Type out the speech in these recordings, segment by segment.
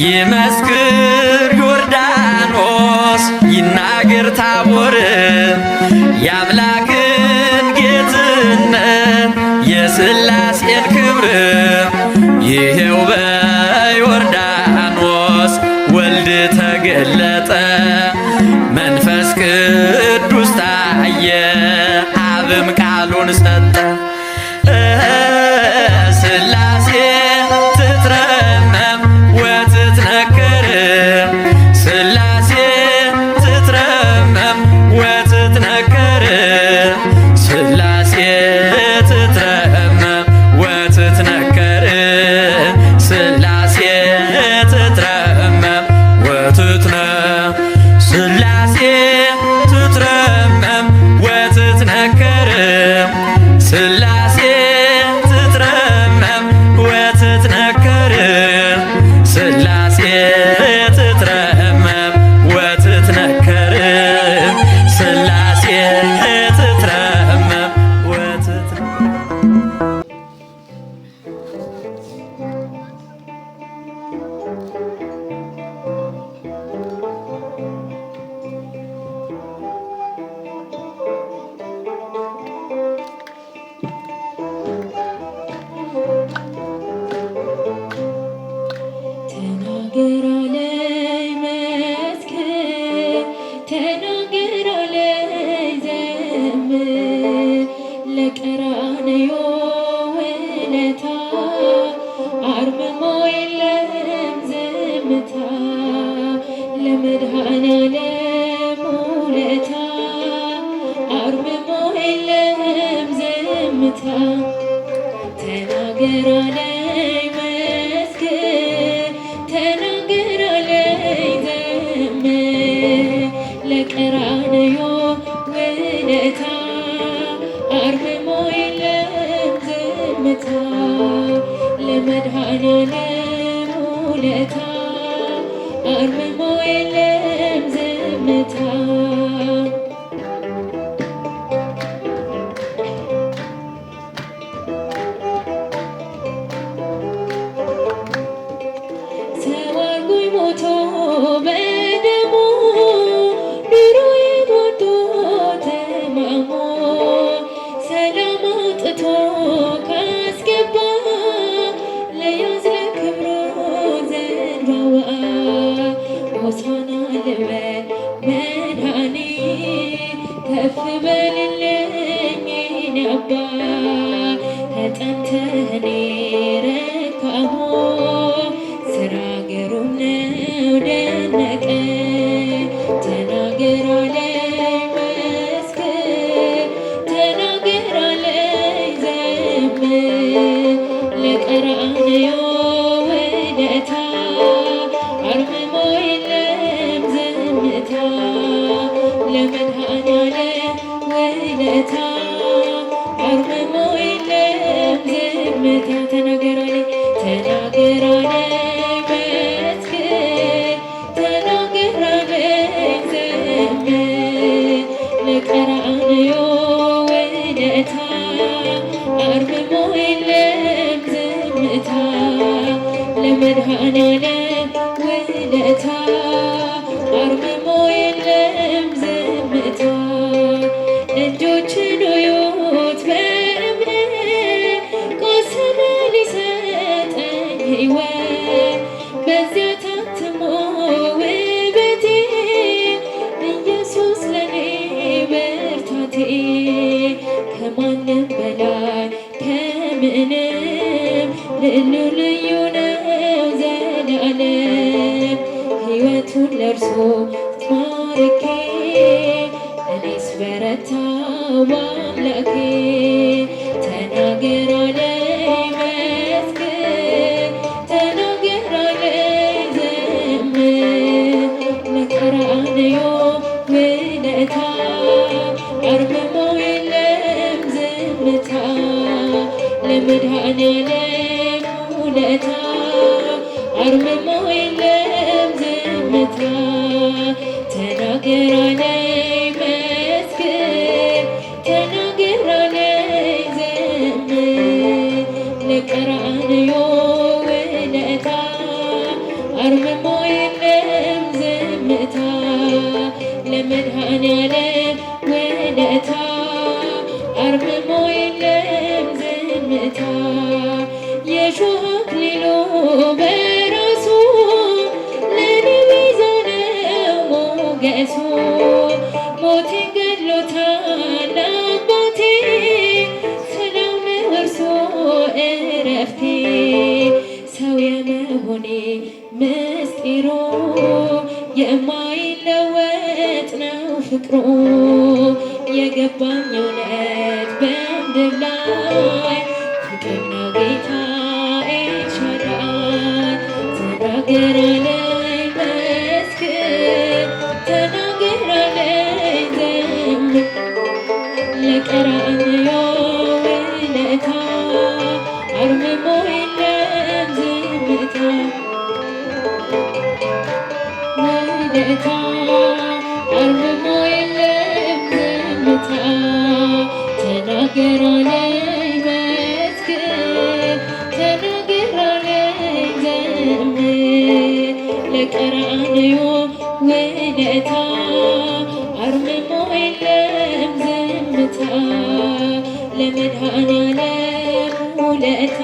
ይመስክር ዮርዳኖስ ይናገር ታቦር የአምላክን ጌትነት የሥላሴን ክብር ይሄው በዮርዳኖስ ወልድ ተገለጠ መንፈስ ቅዱስ ታየ አብም ቃሉን ሰጠ ሥላሴ ትትረመም ወትትነከር ሥላሴ ትትረመም ወትትነከር ሥላሴ ትትረመም ወትትነከር ሥላሴ ትትረመም ወትትነ ሥላሴ ትትረመም ወትትነከር ሥላሴ ትትረመም ወትትነከር ሥላሴ ትትረመም ወትትነከር ሥላሴ ትትረመም ተናገር አለኝ መስክር ተናገር አለኝ ዘምር ለቀራንዮ ውለታ አርምሞ የለም ዝምታ ለመድኃኔዓለም ውለታ አርምሞ የለም ዝምታ ተናገር አለኝ መስክር ተናገር አለኝ ዘምር ለቀራንዮ ውለታ አርምሞ የለም ዝምታ ለመድኃኔዓለም ውለታ አርምሞ የለም ዝምታ ተዋርጉኝ ሞቶ በደሙ ኑሮዬን ወዶ ተማሞ ሰላም አውጥቶ ካስገባ ለያዝ ለክብሩ ዘንባዋ ሆሳዕና ልበል መድኃኔ ከፍ በልልኝ የኔ አባ ተጠምተህ እኔ ረካሁ ስራ ግሩም ነው ደነቀ ተናገር አለኝ መስክር ተናገር አለኝ ዘምር ለቀራንዮ ውለታ አርምሞ የለም ዝምታ ለመድኃኔዓለም ውለታ አርምሞ የለም ዝምታ ተናገር አለኝ ተናገር አለኝ መስክር ተናገር አለኝ ዘምር ለቀራንዮ ውለታ አርምሞ የለም ዝምታ ለመድኃኔዓለም ውለታ አርምሞ የለም ዝምታ እጆችን እዩት በእምነት ቆሰለ ሊሰጠኝ ሕይወት በዚያ ታትሞ ውበቴ ኢየሱስ ለኔ ብርታቴ ከማንም በላይ ከምንም ልዩ ልዩ ነው ዘላለም ሕይወቱን ለእርሱ ማርኬ እኔስ በረታው በአምላኬ ተናገር አለኝ መስክር ተናገር አለኝ ዘምር ለቀራንዮ ውለታ አርምሞ የለም ዝምታ ለመድኃኔዓለም ውለታ አርምሞ የለም ዝምታ ተናገር አለኝ መስክር ተናገር አለኝ ዘምር ለቀራንዮ ውለታ አርምሞ ለመድኃኔዓለም ውለታ አርምሞ የለም ዝምታ የሾህ አክሊሉ በራሱ ለኔ ቤዛ ነው ሞገሱ ሞቴን ገድሎታል አባቴ ሰላም ወርሶ እረፍቴ ሰው የመሆኔ ምስጢሩ የማይለወጥ ነው ፍቅሩ የገባኝ እውነት በምድር ላይ ፍቅር ነው ጌታ ኤልሻዳይ ተናገር አለኝ መስክር ተናገር አለኝ ዘምር ለቀራንዮ ውለታ አርምሞ የለም ዝምታ ውለታ አርምሞ የለም ዝምታ ተናገር አለኝ መስክር ተናገር አለኝ ዘምር ለቀራንዮ ውለታ አርምሞ የለም ዝምታ ለመድኃኔዓለም ውለታ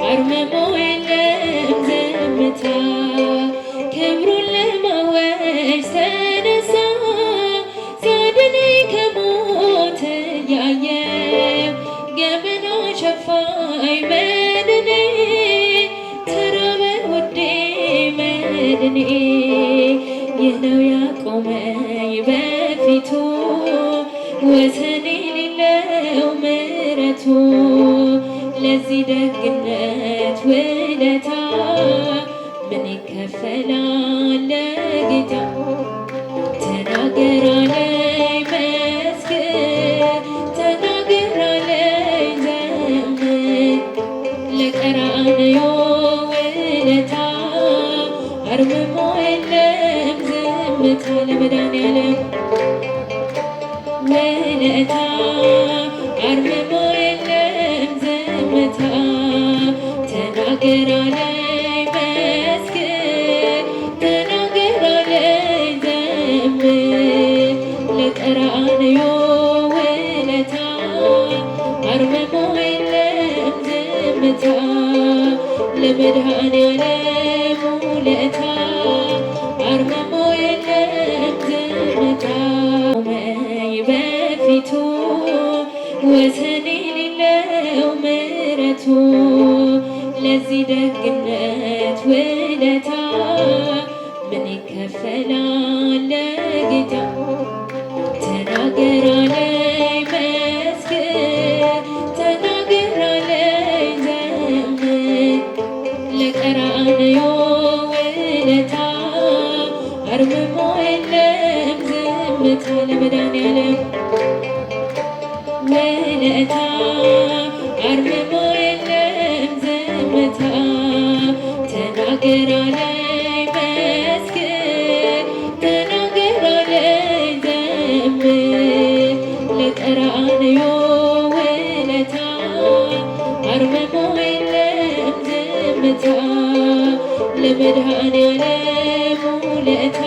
አርምሞ የለም ዝምታ ክብሩን ለማወጅ ተነሳ ሲያድነኝ ከሞት እያየሁ ገመና ሸፋኝ መድኔ ተራበ ውዴ መድኔ ይህ ነው ያቆመኝ በፊቱ ወሰን የሌለው ምሕረቱ ለዚህ ደግነት ውለታ ምን ይከፈላል ለጌታ ተናገር አለኝ መስክር ተናገር አለኝ ዘምር ለቀራንዮ ውለታ አርምሞ የለም ዝምታ ለመድኃኔዓለም ውለታ አርምሞ የለም ዝምታ ተናገር አለኝ መስክር ተናገር አለኝ ዘምር ለቀራንዮ ውለታ አርምሞ የለም ዝምታ ለመድኃኔዓለም ውለታ አርምሞ የለም ዝምታ ቆመኝ በፊቱ ወሰን የሌለው ምሕረቱ ለዚህ ደግነት ውለታ ምን ይከፈላል ለጌታ ተናገር አለኝ መስክር ተናገር አለኝ ዘምር ለቀራንዮ ውለታ አርምሞ የለም ዝምታ ለመድኃኔዓለም ውለታ አርምሞ የለም ዝምታ ተናገር አለኝ መስክር ተናገር አለኝ ዘምር ለቀራንዮ ውለታ አርምሞ የለም ዝምታ ለመድኃኔዓለም ውለታ